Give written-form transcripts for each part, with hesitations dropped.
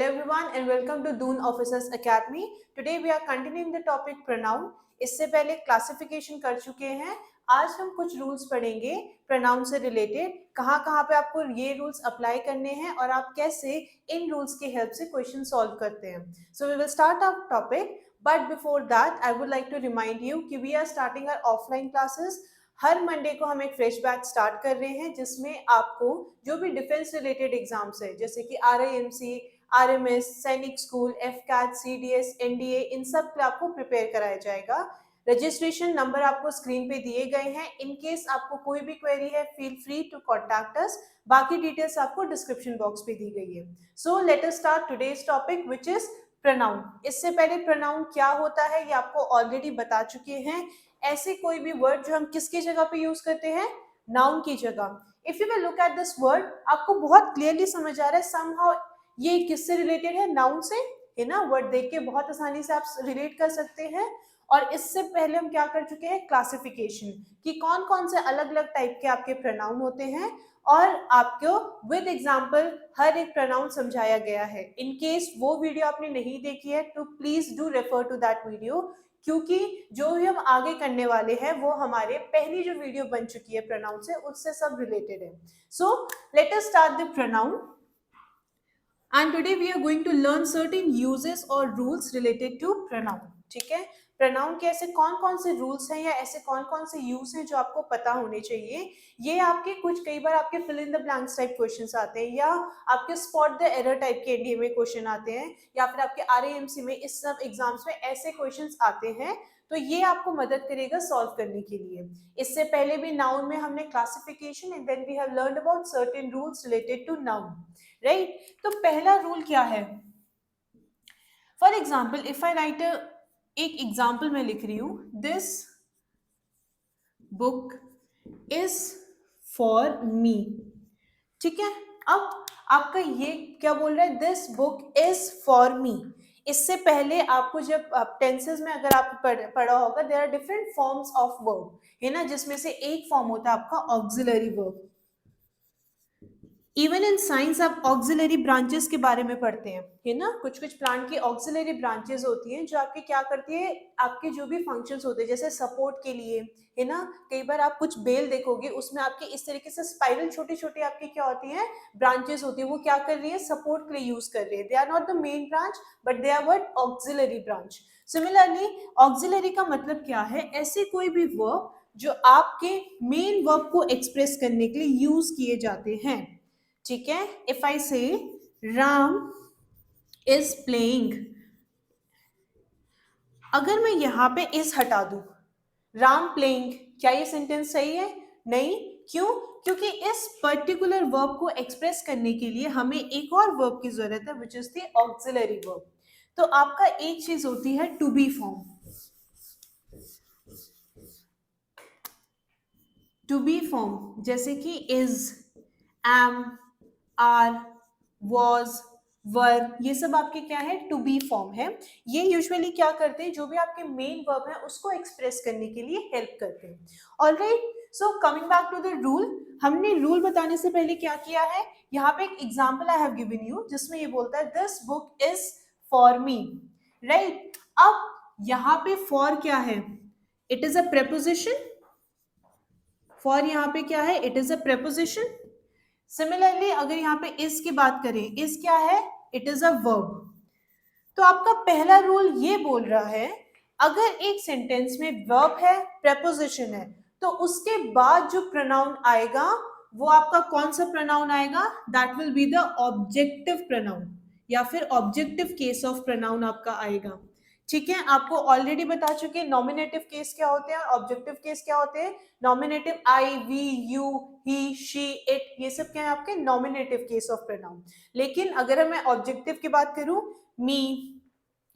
Hello everyone and welcome to Doon Officers Academy. Today we are continuing the topic pronoun. इससे पहले classification कर चुके हैं. आज हम कुछ रूल्स पढ़ेंगे प्रोनाउन से रिलेटेड, कहाँ पे आपको ये रूल्स अप्लाई करने हैं और आप कैसे इन रूल्स की हेल्प से क्वेश्चन सॉल्व करते हैं. So we will start our topic, but before that I would like to remind you कि we are starting our offline classes. हर मंडे को हम एक फ्रेश बैच स्टार्ट कर रहे हैं जिसमें आपको जो भी डिफेंस रिलेटेड एग्जाम्स है जैसे कि RIMC, RMS, सैनिक स्कूल, FCAT, CDS, NDA, इन सब पे आपको प्रिपेयर कराया जाएगा. रजिस्ट्रेशन नंबर आपको स्क्रीन पे दिए गए हैं. इन केस आपको कोई भी क्वेरी है, feel free to contact us. बाकी डिटेल्स आपको डिस्क्रिप्शन बॉक्स पे दी गई है. So let us start today's topic which is pronoun. इससे पहले प्रोनाउन क्या होता है ये आपको ऑलरेडी बता चुके हैं. ऐसे कोई भी वर्ड जो हम किसकी जगह पे यूज करते हैं, नाउन की जगह. If you will look at this word, आपको बहुत क्लियरली समझ आ रहा है समहाउ ये किससे रिलेटेड है, नाउन से, है ना. वर्ड देख के बहुत आसानी से आप रिलेट कर सकते हैं. और इससे पहले हम क्या कर चुके हैं, क्लासिफिकेशन, कि कौन कौन से अलग अलग टाइप के आपके प्रोनाउन होते हैं और आपको विद एग्जांपल हर एक प्रोनाउन समझाया गया है. इन केस वो वीडियो आपने नहीं देखी है तो please do refer to that video, क्योंकि जो भी हम आगे करने वाले हैं वो हमारे पहली जो वीडियो बन चुकी है प्रोनाउन से, उससे सब रिलेटेड है. So let us start the pronoun. And today we are going to learn certain uses or rules related to pronoun. ठीक है, pronoun के ऐसे कौन कौन से rules हैं या ऐसे कौन कौन से use हैं जो आपको पता होने चाहिए. ये आपके कुछ कई बार आपके fill in the blanks type questions आते हैं, या आपके spot the error type के NDA में question आते हैं, या फिर आपके RIMC में, इस सब एग्जाम्स में ऐसे questions आते हैं. तो ये आपको मदद करेगा सॉल्व करने के लिए. इससे पहले भी नाउन में हमने classification and then we have learned about certain rules related to noun, right. तो पहला रूल क्या है, for example if I write एक एग्जाम्पल मैं लिख रही हूं, this book is for me. ठीक है, अब आपका ये क्या बोल रहा है, this book is for me. इससे पहले आपको जब टेंसेस में अगर आप पढ़ा होगा, there are different forms of verb, है ना, जिसमें से एक फॉर्म होता है आपका auxiliary verb. Even in science आप ऑक्सिलरी ब्रांचेस के बारे में पढ़ते हैं, है ना. कुछ कुछ प्लांट की ऑक्सिलरी ब्रांचेस होती हैं जो आपके क्या करती है, आपके जो भी फंक्शंस होते हैं जैसे सपोर्ट के लिए, है ना. कई बार आप कुछ बेल देखोगे उसमें आपके इस तरीके से स्पाइरल छोटे छोटे आपकी क्या होती हैं, ब्रांचेस होती है. वो क्या कर रही है, सपोर्ट के लिए यूज कर रही है. They are not the main branch but they are what, auxiliary branch. Similarly auxiliary का मतलब क्या है, ऐसे कोई भी वर्ब जो आपके मेन वर्ब को एक्सप्रेस करने के लिए यूज किए जाते हैं. ठीक है, इफ आई से राम इज प्लेइंग, अगर मैं यहां पे इस हटा दूं, राम प्लेइंग, क्या ये सेंटेंस सही है? नहीं. क्यों? क्योंकि इस पर्टिकुलर वर्ब को एक्सप्रेस करने के लिए हमें एक और वर्ब की जरूरत है which is the auxiliary verb. तो आपका एक चीज होती है to be form. To be form जैसे कि is, am, are, was, were, ये सब आपके क्या है, टू बी फॉर्म है. ये यूजुअली क्या करते हैं, जो भी आपके मेन वर्ब है उसको एक्सप्रेस करने के लिए हेल्प करते हैं. Alright, so coming back to the rule. हमने रूल बताने से पहले क्या किया है, यहाँ पे एक example I have given you जिसमें ये बोलता है this book is for me, right. अब यहाँ पे फॉर क्या है, it is a preposition. For यहाँ पे क्या है, it is a preposition. Similarly अगर यहाँ पे इज की बात करें, इज क्या है, इट इज अ वर्ब. तो आपका पहला रूल ये बोल रहा है, अगर एक सेंटेंस में वर्ब है, प्रेपोजिशन है, तो उसके बाद जो प्रोनाउन आएगा वो आपका कौन सा प्रोनाउन आएगा, that will be the objective pronoun, या फिर ऑब्जेक्टिव केस ऑफ प्रोनाउन आपका आएगा. ठीक है, आपको ऑलरेडी बता चुके नॉमिनेटिव केस क्या होते हैं और ऑब्जेक्टिव केस क्या होते हैं. Nominative I, we, you, he, she, it, ये सब क्या है आपके नॉमिनेटिव केस ऑफ प्रोनाउन. लेकिन अगर मैं ऑब्जेक्टिव की बात करूं, मी,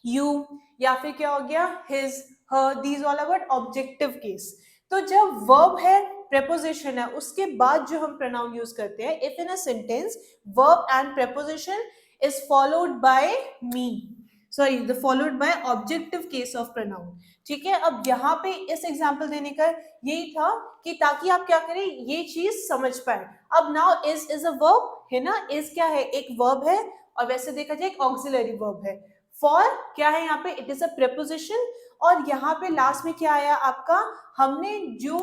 यू, या फिर क्या हो गया, his, her, these all are what, objective case. तो जब वर्ब है, प्रेपोजिशन है, उसके बाद जो हम प्रोनाउन यूज करते हैं, if in a sentence verb and preposition is followed by me, sorry the followed by objective case of pronoun. ठीक है, अब यहाँ पे इस एग्जांपल देने का यही था कि ताकि आप क्या करें, ये चीज समझ पाए. अब नाउ इज अ वर्ब, है ना. इज क्या है, एक वर्ब है और वैसे देखा जाए एक ऑक्सिलरी वर्ब है। फॉर क्या है यहाँ पे, इट इज अ प्रीपोजिशन, और यहाँ पे लास्ट में क्या आया आपका, हमने जो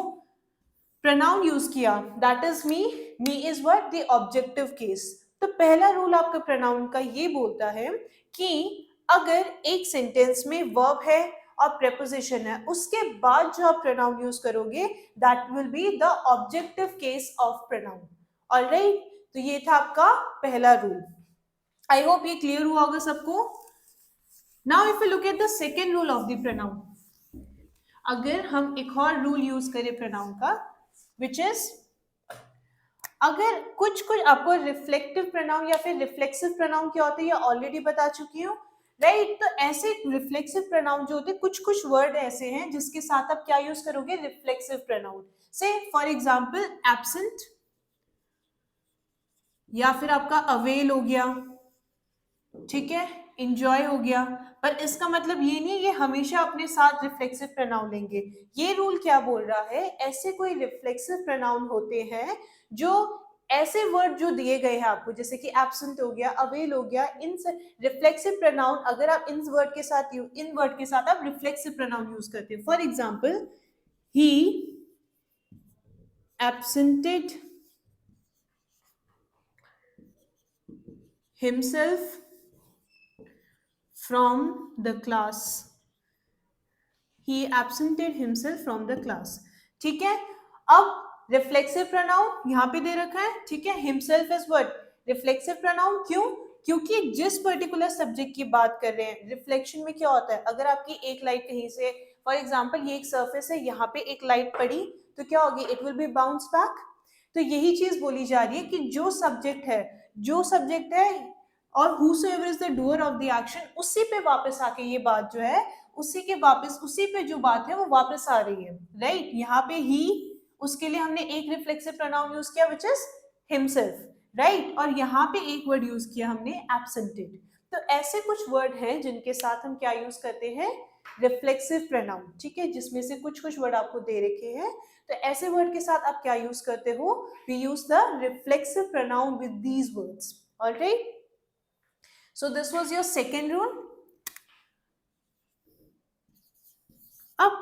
प्रोनाउन यूज किया that is me, me is what, the objective case. तो पहला रूल आपका प्रोनाउन का ये बोलता है कि अगर एक सेंटेंस में वर्ब है और प्रेपोजिशन है, उसके बाद जो आप प्रोनाउन यूज करोगे that will be the objective case of pronoun. Alright, तो ये था आपका पहला रूल। आई होप ये क्लियर हुआ होगा सबको। Now if you look at the second rule of the pronoun, अगर हम एक और रूल यूज करें प्रोनाउन का, विच इज अगर कुछ आपको रिफ्लेक्टिव प्रोनाउन या फिर रिफ्लेक्सिव प्रोनाउन क्या होते हैं ये ऑलरेडी बता चुकी हूँ, राइट। तो ऐसे रिफ्लेक्सिव प्रोनाउन जो होते हैं, कुछ वर्ड ऐसे हैं जिसके साथ आप क्या यूज करोगे, रिफ्लेक्सिव प्रोनाउन। से फॉर एग्जाम्पल एब्सेंट, या फिर आपका अवेल हो गया, ठीक है, इंजॉय हो गया। पर इसका मतलब ये नहीं है ये हमेशा अपने साथ रिफ्लेक्सिव प्रोनाउन लेंगे। ये रूल क्या बोल रहा है, ऐसे कोई रिफ्लेक्सिव प्रोनाउन होते हैं जो ऐसे वर्ड जो दिए गए हैं आपको, जैसे कि एब्सेंट हो गया, अवेल हो गया, इन रिफ्लेक्सिव प्रोनाउन अगर आप इन वर्ड के साथ आप रिफ्लेक्सिव प्रोनाउन यूज करते हैं। For example, he absented himself from the class, he absented himself from the class। ठीक है, अब रिफ्लेक्सिव प्रोनाउन यहाँ पे दे रखा है, ठीक है, himself is what, reflexive pronoun. क्यों, क्योंकि जिस पर्टिकुलर सब्जेक्ट की बात कर रहे हैं, रिफ्लेक्शन में क्या होता है, अगर आपकी एक लाइट कहीं से, फॉर एग्जाम्पल ये एक सरफेस है, यहाँ पे एक लाइट पड़ी तो क्या होगी, it will be bounce back. तो यही चीज बोली जा रही है कि जो सब्जेक्ट है और whosoever is the doer of the action, उसी पे वापस आके ये बात जो है, उसी पे जो बात है वो वापस आ रही है, राइट। यहाँ पे ही, उसके लिए हमने एक रिफ्लेक्सिव प्रोनाउन यूज किया विच इज हिमसेल्फ, राइट, और यहाँ पे एक वर्ड यूज किया हमने एब्सेंटेड। तो ऐसे कुछ वर्ड हैं जिनके साथ हम क्या यूज करते हैं, रिफ्लेक्सिव प्रोनाउन, ठीक है, जिसमें से कुछ वर्ड आपको दे रखे हैं। तो ऐसे वर्ड के साथ आप क्या यूज करते हो, we use the reflexive pronoun with these words. Alright, so this was your second rule। अब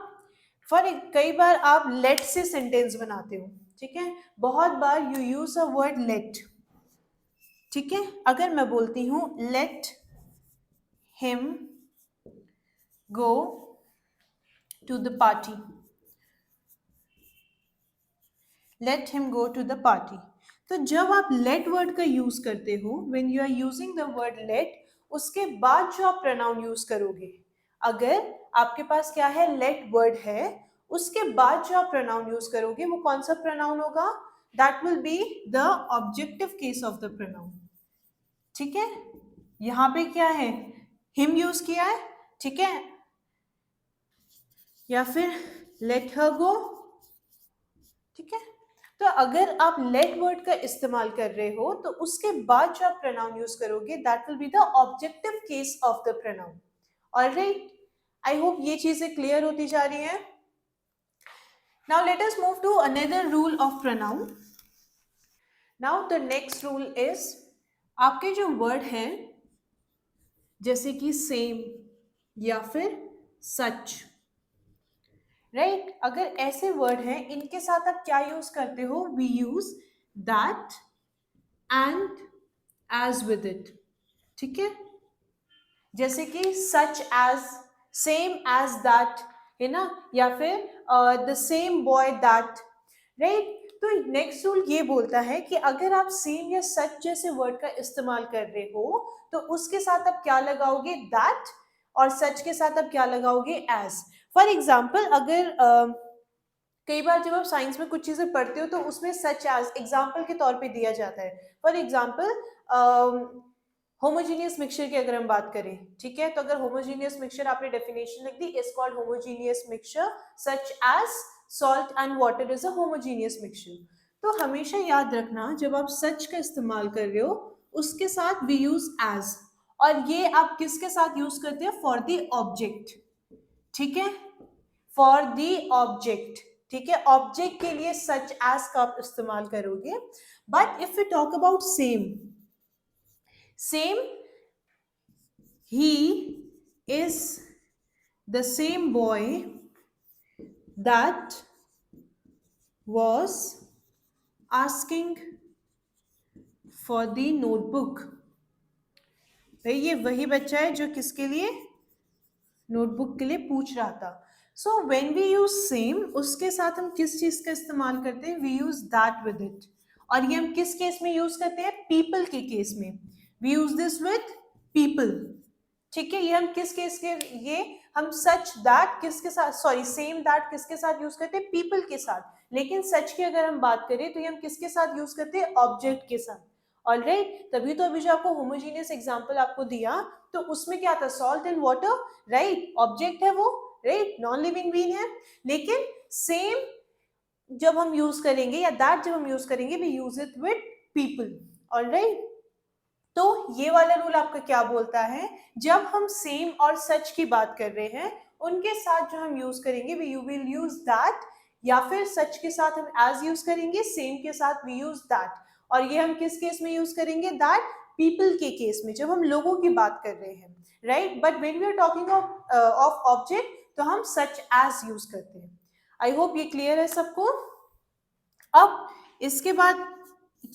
कई बार आप let से सेंटेंस बनाते हो, ठीक है, बहुत बार you use a word let, ठीक है। अगर मैं बोलती हूं let him go to the party, let him go to the party, तो जब आप let वर्ड का यूज करते हो, when you are using the word let, उसके बाद जो आप प्रोनाउन यूज करोगे, अगर आपके पास क्या है, let वर्ड है, उसके बाद जो आप प्रोनाउन यूज करोगे वो कौन सा प्रोनाउन होगा, that will be the objective case of the pronoun। ठीक है, यहां पे क्या है, him यूज किया है, ठीक है, या फिर let her go, ठीक है। तो अगर आप let वर्ड का इस्तेमाल कर रहे हो तो उसके बाद जो आप प्रोनाउन यूज करोगे that will be the objective case of the pronoun. Alright, I hope ये चीजें क्लियर होती जा रही हैं। Now let us move to another rule of pronoun. Now the next rule is, आपके जो वर्ड हैं जैसे कि सेम या फिर सच, राइट, अगर ऐसे वर्ड हैं इनके साथ आप क्या यूज करते हो, we use that and as with it, ठीक है, जैसे कि such as, same as that, है ना, या फिर the same boy that, right. तो नेक्स्ट रूल ये बोलता है कि अगर आप सेम या सच जैसे वर्ड का इस्तेमाल कर रहे हो तो उसके साथ आप क्या लगाओगे, दैट, और सच के साथ आप क्या लगाओगे, एज। फॉर एग्जाम्पल, अगर कई बार जब आप साइंस में कुछ चीजें पढ़ते हो तो उसमें सच एज एग्जाम्पल के तौर पे दिया जाता है। फॉर एग्जाम्पल, होमोजीनियस मिक्सचर की अगर हम बात करें, ठीक है, तो अगर होमोजीनियस मिक्सचर आपने डेफिनेशन लिख दी, is called homogeneous mixture such as salt and water is a homogeneous mixture. तो हमेशा याद रखना जब आप सच का इस्तेमाल कर रहे हो उसके साथ वी यूज एज, और ये आप किसके साथ यूज करते हैं, फॉर द ऑब्जेक्ट, ठीक है, फॉर द ऑब्जेक्ट, ठीक है, ऑब्जेक्ट के लिए सच एज का आप इस्तेमाल करोगे। But if you talk about same, same, he is the same boy that was asking for the notebook. भाई ये वही बच्चा है जो किसके लिए, नोटबुक के लिए पूछ रहा था. So when we use same, उसके साथ हम किस चीज का इस्तेमाल करते हैं, we use that with it. और ये हम किस केस में यूज करते हैं, पीपल के केस में. We use this with people. ठीक है, ये हम किस केस के, ये हम सच दैट किसके साथ, सॉरी सेम दैट किसके साथ यूज करते हैं, पीपल के साथ. लेकिन सच की अगर हम बात करें तो ये हम किसके साथ यूज करते हैं, ऑब्जेक्ट के साथ. ऑलराइट, तभी तो अभी जो आपको होमोजीनियस एग्जांपल आपको दिया तो उसमें क्या था, salt and water, right, object है वो, राइट, नॉन लिविंग बीन है. लेकिन सेम जब हम यूज करेंगे या दैट जब हम यूज करेंगे, we use it with people. Alright, तो ये वाला रूल आपका क्या बोलता है, जब हम सेम और सच की बात कर रहे हैं उनके साथ जो हम यूज करेंगे, we you will use that, या फिर सच के साथ हम एज यूज करेंगे, सेम के साथ वी यूज दैट. और ये हम किस केस में यूज करेंगे, दैट पीपल के केस में, जब हम लोगों की बात कर रहे हैं, right. But when we are talking of object तो हम सच एज यूज करते हैं. आई होप ये क्लियर है सबको. अब इसके बाद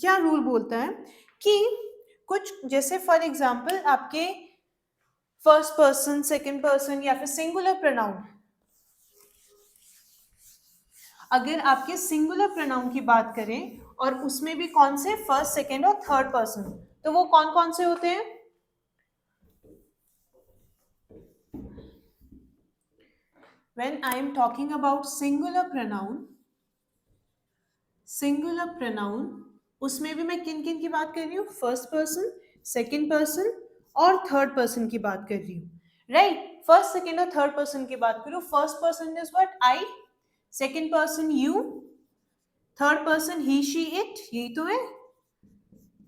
क्या रूल बोलता है कि कुछ, जैसे फॉर एग्जाम्पल आपके फर्स्ट पर्सन, सेकंड पर्सन या फिर सिंगुलर प्रोनाउन, अगर आपके सिंगुलर प्रोनाउन की बात करें और उसमें भी कौन से, फर्स्ट, सेकंड और थर्ड पर्सन, तो वो कौन कौन से होते हैं. When I am talking about singular pronoun, उसमें भी मैं किन किन की बात कर रही हूँ, फर्स्ट पर्सन, सेकंड पर्सन और थर्ड पर्सन की बात कर रही हूँ, राइट. फर्स्ट, सेकंड और थर्ड पर्सन की बात करूँ, first person is what, I, second person you, third person he, she, it, यही तो है,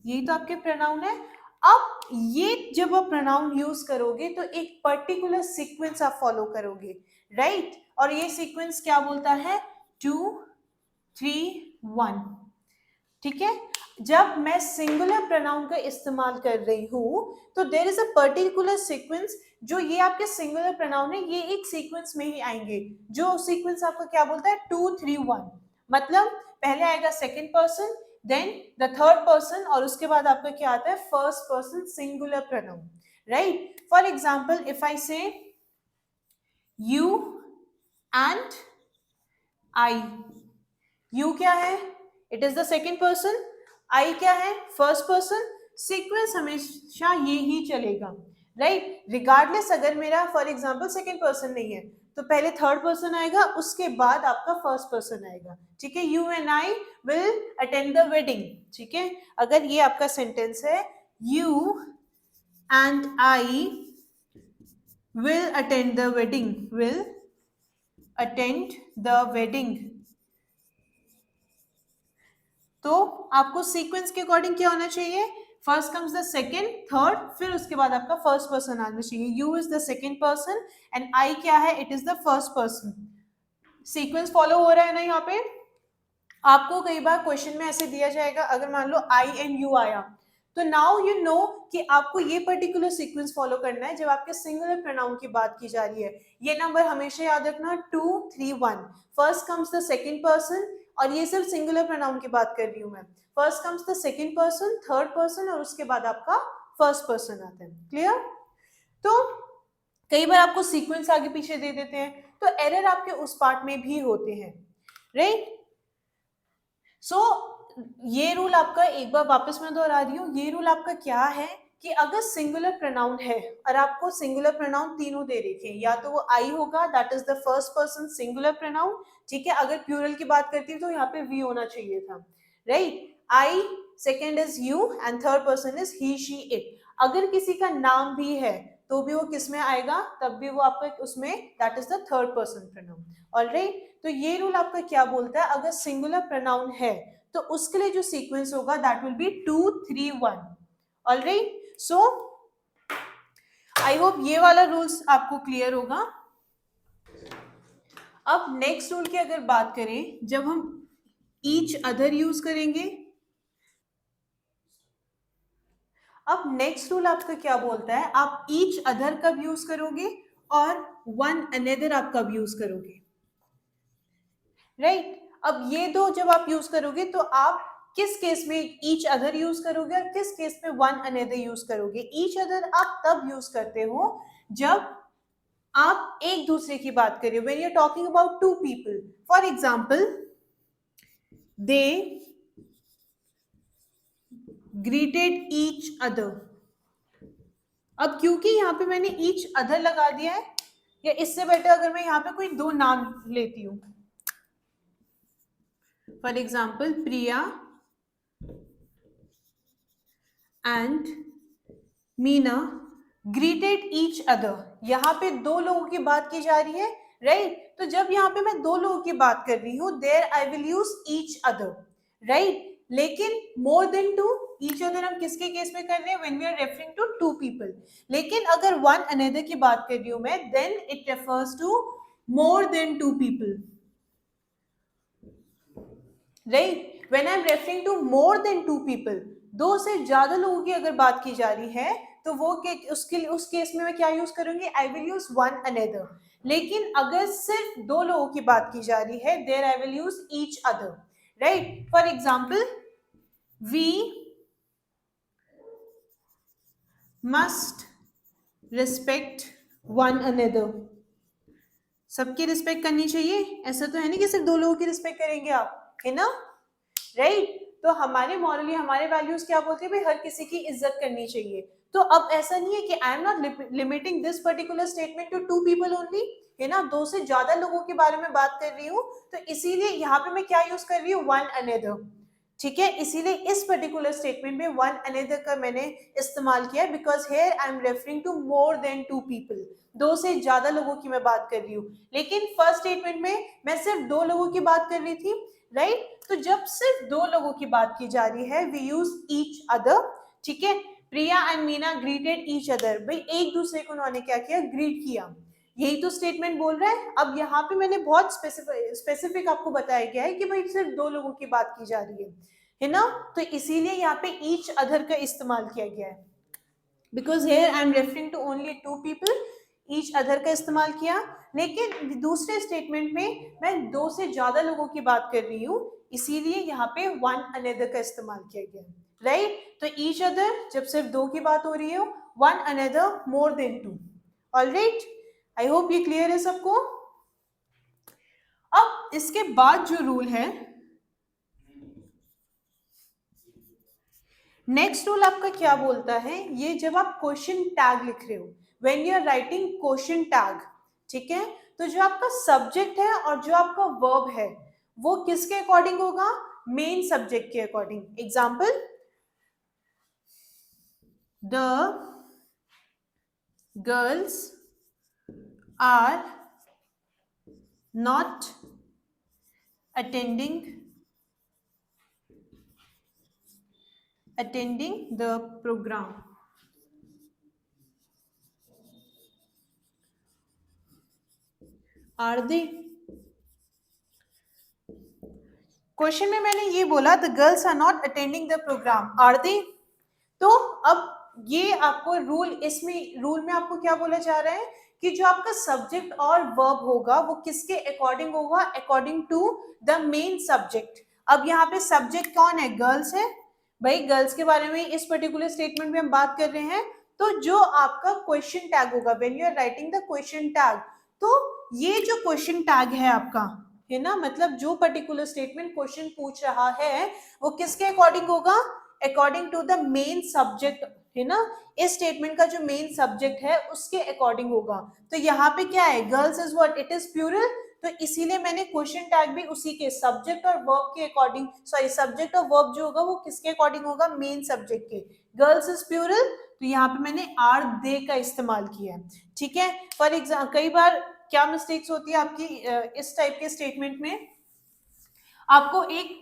यही तो आपके प्रोनाउन है. अब ये जब आप प्रोनाउन यूज करोगे तो एक पर्टिकुलर सीक्वेंस आप फॉलो करोगे, राइट. और ये सीक्वेंस क्या बोलता है, 2, 3, 1. ठीक है, जब मैं सिंगुलर प्रोनाउन का इस्तेमाल कर रही हूं तो there is a particular sequence, जो ये आपके सिंगुलर प्रोनाउन है ये एक सीक्वेंस में ही आएंगे. जो सीक्वेंस आपका क्या बोलता है, 2, 3, 1. मतलब पहले आएगा second person, then the third person, और उसके बाद आपका क्या आता है, first person singular pronoun, right. For example if I say you and I, you क्या है, it is the second person, I क्या है, फर्स्ट पर्सन. सीक्वेंस हमेशा ये ही चलेगा, राइट. रिगार्डलेस अगर मेरा फॉर एग्जांपल सेकेंड पर्सन नहीं है तो पहले थर्ड पर्सन आएगा, उसके बाद आपका फर्स्ट पर्सन आएगा. ठीक है, you and I will attend the wedding. ठीक है, अगर ये आपका सेंटेंस है, you and I will attend the wedding, will attend the wedding, तो आपको सीक्वेंस के अकॉर्डिंग क्या होना चाहिए, first comes the second, third, फिर उसके बाद आपका फर्स्ट पर्सन आना चाहिए. You is the second person and I क्या है, it is the first person. Sequence follow हो रहा है ना. यहाँ पे आपको कई बार क्वेश्चन में ऐसे दिया जाएगा, अगर मान लो आई एंड यू आया, तो नाउ यू नो कि आपको ये पर्टिकुलर सीक्वेंस फॉलो करना है जब आपके सिंगुलर प्रोनाउन की बात की जा रही है. ये नंबर हमेशा याद रखना, 2, 3, 1. First comes the second person, और ये सिर्फ सिंगुलर प्रोनाउन की बात कर रही हूं मैं. First comes the second person, third person, और उसके बाद आपका फर्स्ट पर्सन आता है. क्लियर. तो कई बार आपको सीक्वेंस आगे पीछे दे देते हैं तो एरर आपके उस पार्ट में भी होते हैं, राइट. सो ये रूल आपका, एक बार वापस मैं दोहरा रही हूँ, ये रूल आपका क्या है कि अगर सिंगुलर प्रोनाउन है और आपको सिंगुलर प्रोनाउन तीनों दे रखे हैं, या तो वो आई होगा, that is the first person singular pronoun. ठीक है, अगर प्लूरल की बात करती हूँ तो यहाँ पे वी होना चाहिए था, right. I, second is you and third person is he, she, it. अगर किसी का नाम भी है तो भी वो किस में आएगा, तब भी वो आपका उसमें, that is the third person pronoun. Alright, तो ये रूल आपका क्या बोलता है, अगर सिंगुलर प्रोनाउन है तो उसके लिए जो सीक्वेंस होगा that will B 2, 3, 1. Alright, so I hope ये वाला रूल्स आपको क्लियर होगा. अब नेक्स्ट रूल की अगर बात करें, जब हम ईच अदर यूज करेंगे, अब नेक्स्ट रूल आपका क्या बोलता है, आप ईच अदर कब यूज करोगे और वन अनदर आप कब यूज करोगे, राइट? अब ये दो जब आप यूज करोगे तो आप किस केस में ईच अदर यूज करोगे और किस केस में वन अनदर यूज करोगे? ईच अदर आप तब यूज करते हो जब आप एक दूसरे की बात कर रहे हो, when you are talking about two people. For example, they greeted each other. अब क्योंकि यहाँ पे मैंने ईच अदर लगा दिया है, या इससे बेटर अगर मैं यहाँ पे कोई दो नाम लेती हूं, for example Priya and Meena greeted each other. यहाँ पे दो लोगों की बात की जा रही है, राइट? तो जब यहाँ पे मैं दो लोगों की बात कर रही हूँ, there I will use each other, right? लेकिन more than two, each other हम किसके केस में कर रहे हैं? When we are referring to two people. लेकिन अगर वन अनदर की बात कर रही हूं मैं, then it refers to more than two people, right? When I am referring to more than two people, दो से ज्यादा लोगों की अगर बात की जा रही है तो वो उस केस में मैं क्या यूज करूंगी? आई विल यूज वन अनदर. लेकिन अगर सिर्फ दो लोगों की बात की जा रही है, there I will use each other, right? For example, we must respect one another. सबकी रिस्पेक्ट करनी चाहिए, ऐसा तो है नहीं कि सिर्फ दो लोगों की रिस्पेक्ट करेंगे आप, है ना, राइट? तो हमारे मॉरली, हमारे वैल्यूज क्या बोलते हैं भाई? हर किसी की इज्जत करनी चाहिए. तो अब ऐसा नहीं है कि I am not limiting this particular statement to two people only, है ना, दो से ज्यादा लोगों के बारे में बात कर रही हूँ, तो इसीलिए यहाँ पे मैं क्या यूज कर रही हूँ? वन अनदर, ठीक है? इसीलिए इस पर्टिकुलर स्टेटमेंट में वन अनदर का मैंने इस्तेमाल किया है, because here I am referring to more than two people, दो से ज्यादा लोगों की मैं बात कर रही हूँ. लेकिन फर्स्ट स्टेटमेंट में मैं सिर्फ दो लोगों की बात कर रही थी, राइट? तो जब सिर्फ दो लोगों की बात की जा रही है, वी यूज ईच अदर, ठीक है? Priya and Meena greeted each other, भाई एक दूसरे को उन्होंने क्या किया? ग्रीट किया. यही तो स्टेटमेंट बोल रहा है. अब यहाँ पे मैंने बहुत स्पेसिफिक आपको बताया गया है कि भाई सिर्फ दो लोगों की बात की जा रही है ना, तो इसीलिए यहाँ पे ईच अदर का इस्तेमाल किया गया है, because here I am referring to only two people, each other का इस्तेमाल किया. लेकिन दूसरे स्टेटमेंट में मैं दो से ज्यादा लोगों की बात कर रही हूँ, इसीलिए यहाँ पे वन अनदर का इस्तेमाल किया गया, राइट? तो ईच अदर जब सिर्फ दो की बात हो रही है, one another more than two. Alright, I hope ये क्लियर है सबको. अब इसके बाद जो रूल है, नेक्स्ट रूल आपका क्या बोलता है? ये जब आप क्वेश्चन टैग लिख रहे हो, when you are writing question tag, ठीक है, तो जो आपका सब्जेक्ट है और जो आपका वर्ब है वो किसके अकॉर्डिंग होगा? मेन सब्जेक्ट के according. Example, the girls are not attending the program. Are they? Question में मैंने ये बोला, the girls are not attending the programme, are they? तो अब ये आपको रूल, इसमें रूल में आपको क्या बोला जा रहा है कि जो आपका सब्जेक्ट और वर्ब होगा वो किसके अकॉर्डिंग होगा? According to the main subject. अब यहाँ पे सब्जेक्ट कौन है? गर्ल्स है. भाई गर्ल्स के बारे में इस पर्टिकुलर स्टेटमेंट में हम बात कर रहे हैं. तो जो आपका क्वेश्चन टैग होगा, when you are writing the question tag, तो ये जो क्वेश्चन टैग है आपका, है ना, मतलब जो पर्टिकुलर स्टेटमेंट क्वेश्चन पूछ रहा है वो किसके अकॉर्डिंग होगा? According to the main subject, है ना. इस स्टेटमेंट का जो मेन सब्जेक्ट है उसके अकॉर्डिंग होगा. तो यहाँ पे क्या है? Girls is what? It is plural. तो इसीलिए मैंने क्वेश्चन टैग भी उसी के सब्जेक्ट और वर्ब के अकॉर्डिंग, सॉरी सब्जेक्ट और वर्ब जो होगा वो किसके अकॉर्डिंग होगा? मेन सब्जेक्ट के. गर्ल्स इज प्लूरल, तो यहाँ पे मैंने आर दे का इस्तेमाल किया है, ठीक है. फॉर एग्जाम्पल, कई बार क्या मिस्टेक्स होती है आपकी इस टाइप के स्टेटमेंट में? आपको एक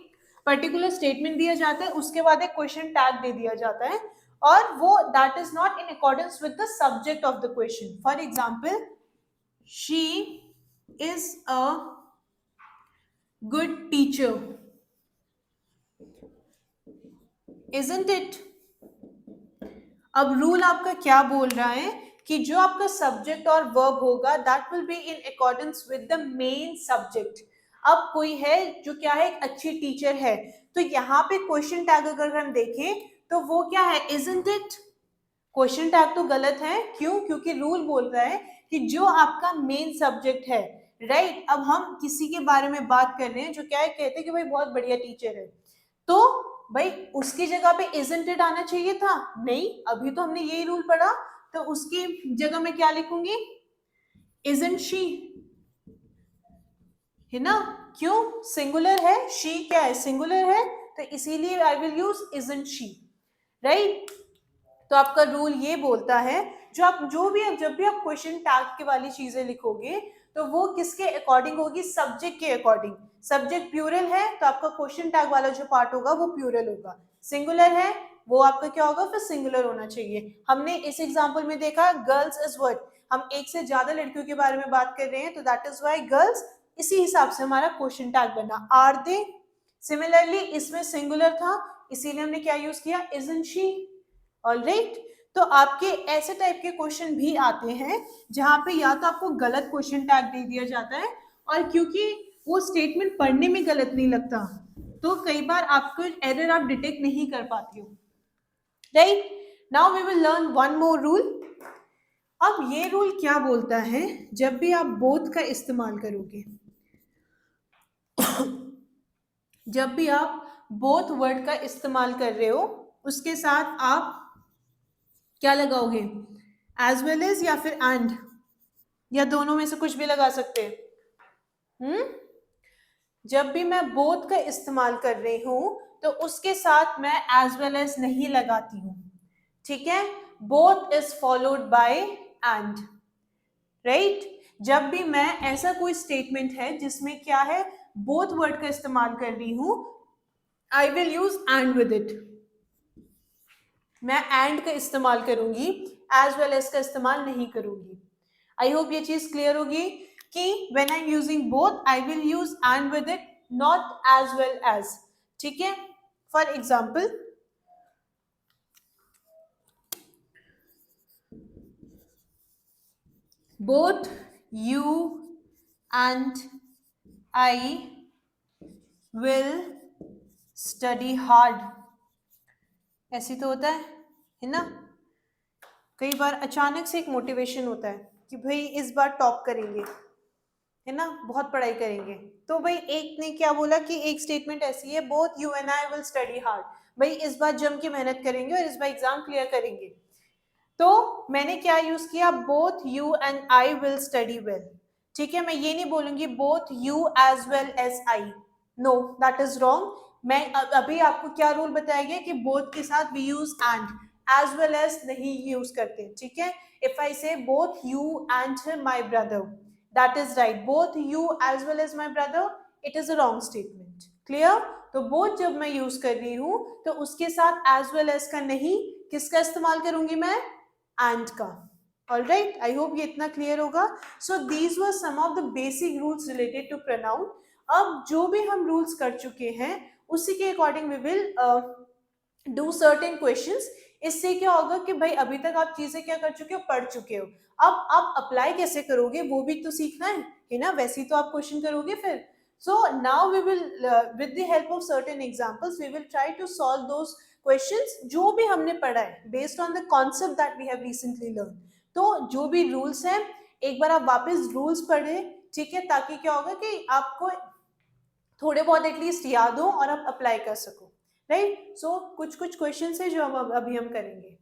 पर्टिकुलर स्टेटमेंट दिया जाता है, उसके बाद एक क्वेश्चन टैग दे दिया जाता है, और वो that is not in accordance with the subject of the question. For example, she is a good teacher, isn't it? अब रूल आपका क्या बोल रहा है कि जो आपका सब्जेक्ट और वर्ब होगा that will be in accordance with the main subject. अब कोई है जो क्या है, एक अच्छी टीचर है, तो यहाँ पे क्वेश्चन टैग अगर हम देखें तो वो क्या है, इजंट इट। क्वेश्चन टैग तो गलत है, क्यों? क्योंकि रूल बोल रहा है कि जो आपका मेन सब्जेक्ट है, राइट। अब हम किसी के बारे में बात कर रहे हैं जो क्या है, कहते हैं कि भाई बहुत बढ़िया टीचर है, तो भाई उसकी जगह पे इजंट इट आना चाहिए था, नहीं, अभी तो हमने यही रूल पढ़ा, तो उसकी जगह में क्या लिखूंगी, इजंट शी, है ना? क्यों? सिंगुलर है, शी क्या है, सिंगुलर है, तो इसीलिए आई will use isn't she, right. तो आपका रूल ये बोलता है जब भी आप क्वेश्चन टैग के वाली चीजें लिखोगे तो वो किसके अकॉर्डिंग होगी, सब्जेक्ट के अकॉर्डिंग। सब्जेक्ट प्लूरल है तो आपका क्वेश्चन टैग वाला जो पार्ट होगा वो प्लूरल होगा, सिंगुलर है वो आपका क्या होगा, फिर सिंगुलर होना चाहिए। हमने इस एग्जांपल में देखा गर्ल्स इज व्हाट, हम एक से ज्यादा लड़कियों के बारे में बात कर रहे हैं, तो दैट इज व्हाई गर्ल्स, इसी हिसाब से हमारा क्वेश्चन टैग बना आर दे। सिमिलरली इसमें सिंगुलर था, इसीलिए हमने क्या यूज किया, इजंट शी। ऑलराइट, तो आपके ऐसे टाइप के क्वेश्चन भी आते हैं जहां पे या तो आपको गलत क्वेश्चन टैग दे दिया जाता है, और क्योंकि वो स्टेटमेंट पढ़ने में गलत नहीं लगता, तो कई बार आपको एरर आप डिटेक्ट नहीं कर पाती हो, right. Now we will learn one more rule. अब ये रूल क्या बोलता है, जब भी आप बोथ का इस्तेमाल करोगे, जब भी आप बोथ वर्ड का इस्तेमाल कर रहे हो, उसके साथ आप क्या लगाओगे, एज वेल एज या फिर एंड, या दोनों में से कुछ भी लगा सकते हैं। जब भी मैं बोथ का इस्तेमाल कर रही हूं तो उसके साथ मैं एज वेल एज नहीं लगाती हूं, ठीक है। Both is followed by and, right. जब भी मैं ऐसा कोई स्टेटमेंट है जिसमें क्या है, बोथ वर्ड का इस्तेमाल कर रही हूं, आई will use and with it, मैं एंड का इस्तेमाल करूंगी, एज वेल एज का इस्तेमाल नहीं करूंगी। आई होप ये चीज क्लियर होगी कि when I am using both I will use and with it, not as well as, ठीक है। For example, both you and I will study hard, ऐसे तो होता है ना। कई बार अचानक से एक मोटिवेशन होता है कि भाई इस बार टॉप करेंगे, है ना, बहुत पढ़ाई करेंगे, तो भाई एक ने क्या बोला कि एक स्टेटमेंट ऐसी है, both you and I will study hard, भाई इस बार जम के मेहनत करेंगे और इस बार एग्जाम क्लियर करेंगे। तो मैंने क्या यूज किया, both you and I will study well, ठीक है। मैं ये नहीं बोलूंगी both you as well as I, no that is wrong. मैं अभी आपको क्या रूल बताया गया कि बोथ के साथ we use and, as well as नहीं यूज करते, ठीक है। If I say both you and my brother, that is right, both you as well as my brother, it is a wrong statement, clear. तो both जब मैं use कर रही हूं तो उसके साथ एज वेल एज का नहीं, किसका इस्तेमाल करूंगी मैं, एंड का। ऑलराइट, आई होप ये इतना क्लियर होगा। So these were some of the basic rules related to pronoun. अब जो भी हम रूल्स कर चुके हैं उसी के according we will do certain questions. इससे क्या होगा कि भाई अभी तक आप चीजें क्या कर चुके हो, पढ़ चुके हो, अब आप अप्लाई कैसे करोगे वो भी तो सीखना है ना, वैसे ही तो आप क्वेश्चन करोगे फिर। So now we will with the help of certain examples we will try to solve those questions जो भी हमने पढ़ा है based on the concept that we have recently learn. तो जो भी रूल्स हैं एक बार आप वापस रूल्स पढ़े, ठीक है, ताकि क्या होगा कि आपको थोड़े बहुत एटलीस्ट याद हो और आप अप्लाई कर सको, राइट। सो कुछ कुछ क्वेश्चन है जो हम अभी हम करेंगे।